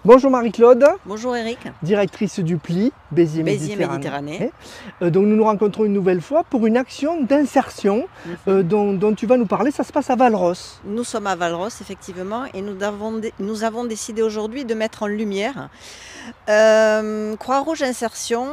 Bonjour Marie-Claude, Bonjour Eric, directrice du PLI, Béziers Béziers Méditerranée. Méditerranée. Donc nous nous rencontrons une nouvelle fois pour une action d'insertion dont tu vas nous parler. Ça se passe à Valros. Nous sommes à Valros effectivement et nous avons décidé aujourd'hui de mettre en lumière Croix-Rouge Insertion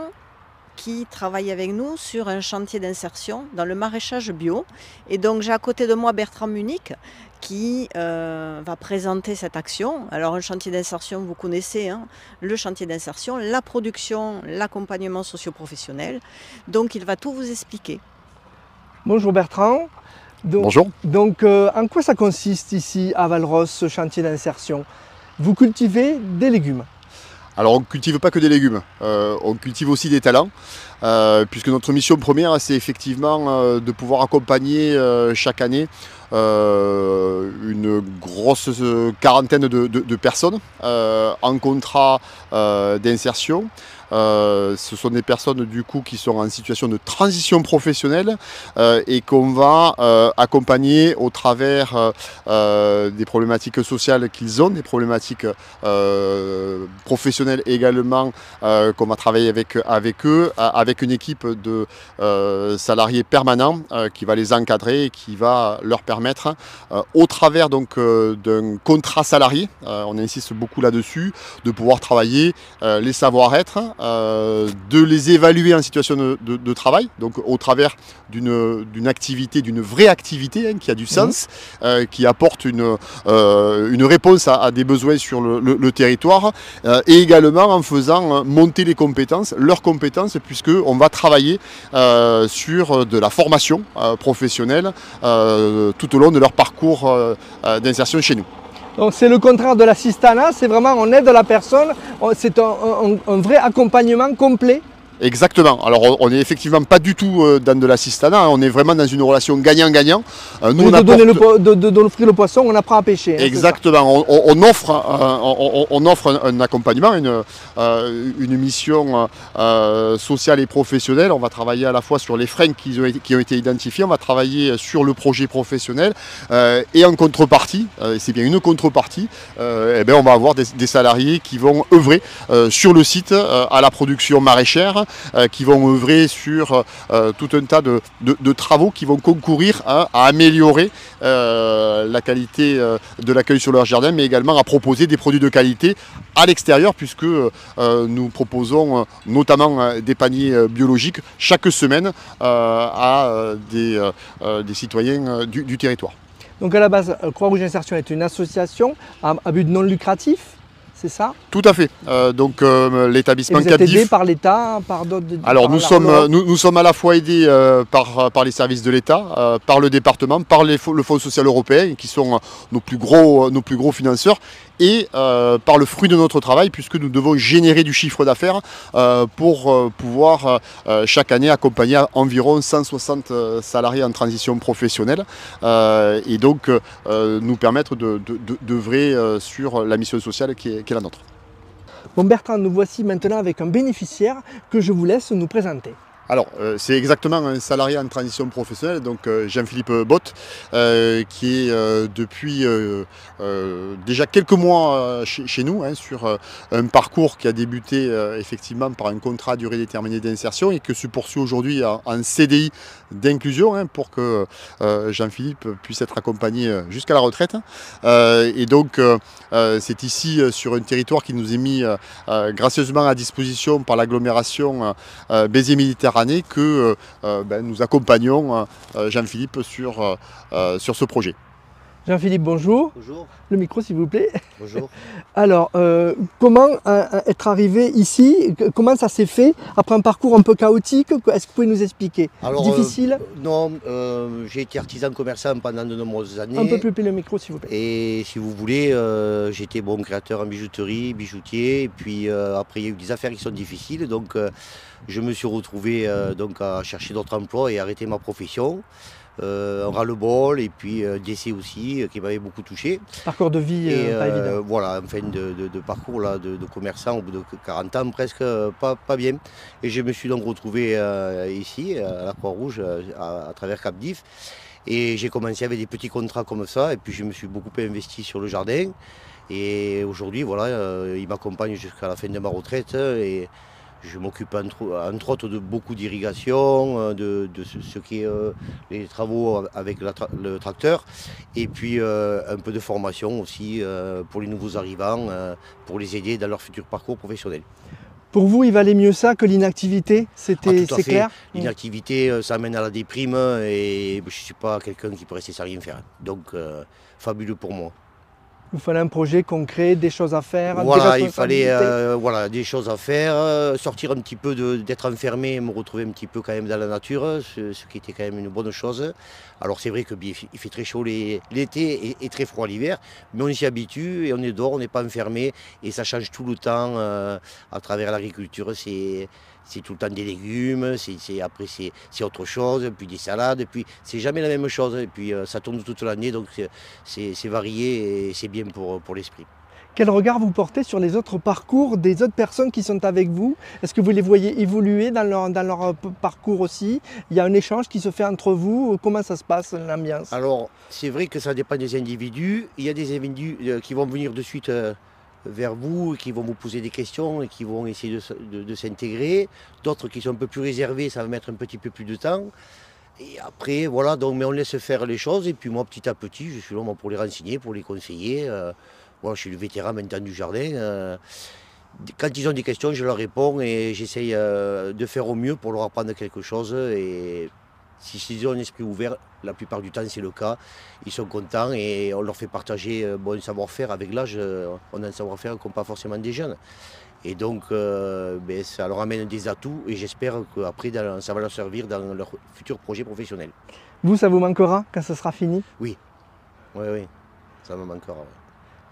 qui travaille avec nous sur un chantier d'insertion dans le maraîchage bio. Et donc j'ai à côté de moi Bertrand Munich qui va présenter cette action. Alors un chantier d'insertion, vous connaissez, hein, le chantier d'insertion, la production, l'accompagnement socio-professionnel. Donc il va tout vous expliquer. Bonjour Bertrand. Bonjour. Donc en quoi ça consiste ici à Valros, ce chantier d'insertion? Vous cultivez des légumes. Alors on ne cultive pas que des légumes, on cultive aussi des talents, puisque notre mission première c'est effectivement de pouvoir accompagner chaque année une grosse quarantaine de personnes en contrat d'insertion. Ce sont des personnes du coup qui sont en situation de transition professionnelle et qu'on va accompagner au travers des problématiques sociales qu'ils ont, des problématiques professionnelles également qu'on va travailler avec eux, avec une équipe de salariés permanents qui va les encadrer et qui va leur permettre au travers donc d'un contrat salarié, on insiste beaucoup là-dessus, de pouvoir travailler les savoir-être, de les évaluer en situation de travail, donc au travers d'une activité, d'une vraie activité qui a du sens, qui apporte une réponse à des besoins sur le territoire, et également en faisant monter les compétences, leurs compétences, puisqu'on va travailler sur de la formation professionnelle tout au long de leur parcours d'insertion chez nous. Donc c'est le contraire de l'assistanat, c'est vraiment on aide la personne, c'est un vrai accompagnement complet. Exactement. Alors on n'est effectivement pas du tout dans de l'assistanat, on est vraiment dans une relation gagnant-gagnant. Nous d'offrir le poisson, on apprend à pêcher. Hein, exactement. On offre un accompagnement, une mission sociale et professionnelle. On va travailler à la fois sur les freins qui ont été identifiés, on va travailler sur le projet professionnel et en contrepartie, c'est bien une contrepartie, on va avoir des salariés qui vont œuvrer sur le site à la production maraîchère, qui vont œuvrer sur tout un tas de travaux qui vont concourir à améliorer la qualité de l'accueil sur leur jardin, mais également à proposer des produits de qualité à l'extérieur, puisque nous proposons notamment des paniers biologiques chaque semaine à des citoyens du territoire. Donc à la base, Croix-Rouge Insertion est une association à but non lucratif. C'est ça? Tout à fait. Donc l'établissement Cap DIF. Vous êtes aidé par l'État, par d'autres? Alors nous sommes à la fois aidés par les services de l'État, par le département, par le Fonds social européen, qui sont nos plus gros financeurs, et par le fruit de notre travail, puisque nous devons générer du chiffre d'affaires pour pouvoir chaque année accompagner environ 160 salariés en transition professionnelle, et donc nous permettre d'œuvrer sur la mission sociale qui est la nôtre. Bon Bertrand, nous voici maintenant avec un bénéficiaire que je vous laisse nous présenter. Alors, c'est exactement un salarié en transition professionnelle, donc Jean-Philippe Bott, qui est depuis déjà quelques mois chez nous, sur un parcours qui a débuté effectivement par un contrat à durée déterminée d'insertion et que se poursuit aujourd'hui en CDI d'inclusion, pour que Jean-Philippe puisse être accompagné jusqu'à la retraite. Et donc, c'est ici sur un territoire qui nous est mis gracieusement à disposition par l'agglomération Béziers Méditerranée que nous accompagnons Jean-Philippe sur ce projet. Jean-Philippe, bonjour. Bonjour. Le micro, s'il vous plaît. Bonjour. Alors, comment être arrivé ici? Comment ça s'est fait après un parcours un peu chaotique? Est-ce que vous pouvez nous expliquer? Alors, difficile? Non, j'ai été artisan commerçant pendant de nombreuses années. Un peu plus près le micro, s'il vous plaît. Et si vous voulez, j'étais créateur en bijouterie, bijoutier. Et puis après, il y a eu des affaires qui sont difficiles. Donc, je me suis retrouvé à chercher d'autres emplois et arrêter ma profession. Un ras-le-bol et puis décès aussi qui m'avait beaucoup touché. Parcours de vie pas évident. Voilà, en fin de parcours là, de commerçant au bout de 40 ans presque, pas bien. Et je me suis donc retrouvé ici à la Croix-Rouge à travers Cap DIF. Et j'ai commencé avec des petits contrats comme ça et puis je me suis beaucoup investi sur le jardin. Et aujourd'hui, voilà, il m'accompagne jusqu'à la fin de ma retraite et je m'occupe entre autres de beaucoup d'irrigation, de ce qui est les travaux avec le tracteur et puis un peu de formation aussi pour les nouveaux arrivants, pour les aider dans leur futur parcours professionnel. Pour vous, il valait mieux ça que l'inactivité, c'est Fait. clair? L'inactivité, ça amène à la déprime et je ne suis pas quelqu'un qui peut rester sans rien faire. Donc, fabuleux pour moi. Il fallait un projet concret, des choses à faire, Voilà, des il fallait responsabilités. des choses à faire, sortir un petit peu d'être enfermé, me retrouver un petit peu quand même dans la nature, ce qui était quand même une bonne chose. Alors c'est vrai qu'il fait très chaud l'été et très froid l'hiver, mais on s'y habitue et on est dehors, on n'est pas enfermé et ça change tout le temps à travers l'agriculture. C'est tout le temps des légumes, après c'est autre chose, puis des salades, puis c'est jamais la même chose. Et puis ça tourne toute l'année, donc c'est varié et c'est bien pour l'esprit. Quel regard vous portez sur les autres parcours des autres personnes qui sont avec vous? Est-ce que vous les voyez évoluer dans leur parcours aussi? Il y a un échange qui se fait entre vous? Comment ça se passe, l'ambiance? Alors c'est vrai que ça dépend des individus. Il y a des individus qui vont venir de suite vers vous, qui vont vous poser des questions et qui vont essayer de s'intégrer. D'autres qui sont un peu plus réservés, ça va mettre un petit peu plus de temps. Et après, voilà, donc, mais on laisse faire les choses. Et puis moi, petit à petit, je suis là pour les renseigner, pour les conseiller. Voilà, je suis le vétéran maintenant du jardin. Quand ils ont des questions, je leur réponds et j'essaye de faire au mieux pour leur apprendre quelque chose. Et s'ils ont un esprit ouvert, la plupart du temps c'est le cas, ils sont contents et on leur fait partager un savoir-faire. Avec l'âge, on a un savoir-faire qu'on n'a pas forcément des jeunes. Et donc ça leur amène des atouts et j'espère qu'après ça va leur servir dans leur futur projet professionnel. Vous, ça vous manquera quand ça sera fini? Oui, oui, ça me manquera. Oui.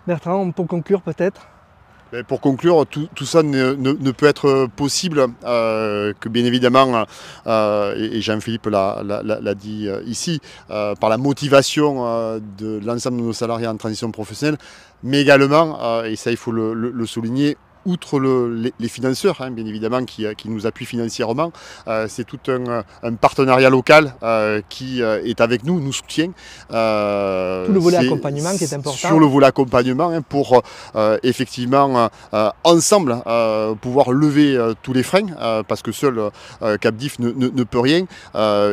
Bertrand, pour conclure peut-être? Pour conclure, tout ça ne peut être possible que bien évidemment, et Jean-Philippe l'a dit ici, par la motivation de l'ensemble de nos salariés en transition professionnelle, mais également, et ça il faut le souligner, outre les financeurs, bien évidemment, qui nous appuient financièrement, c'est tout un partenariat local qui est avec nous, nous soutient. Tout le volet accompagnement qui est important. Sur le volet accompagnement, pour effectivement, ensemble, pouvoir lever tous les freins, parce que seul Capdif ne peut rien.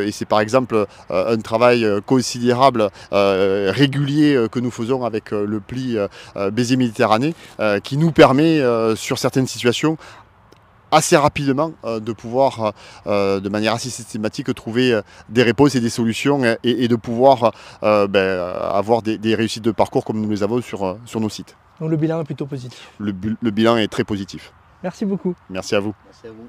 Et c'est par exemple un travail considérable, régulier, que nous faisons avec le pli Béziers Méditerranée, qui nous permet sur certaines situations assez rapidement de pouvoir de manière assez systématique trouver des réponses et des solutions et de pouvoir avoir des réussites de parcours comme nous les avons sur nos sites. Donc le bilan est plutôt positif. Le bilan est très positif. Merci beaucoup. Merci à vous. Merci à vous.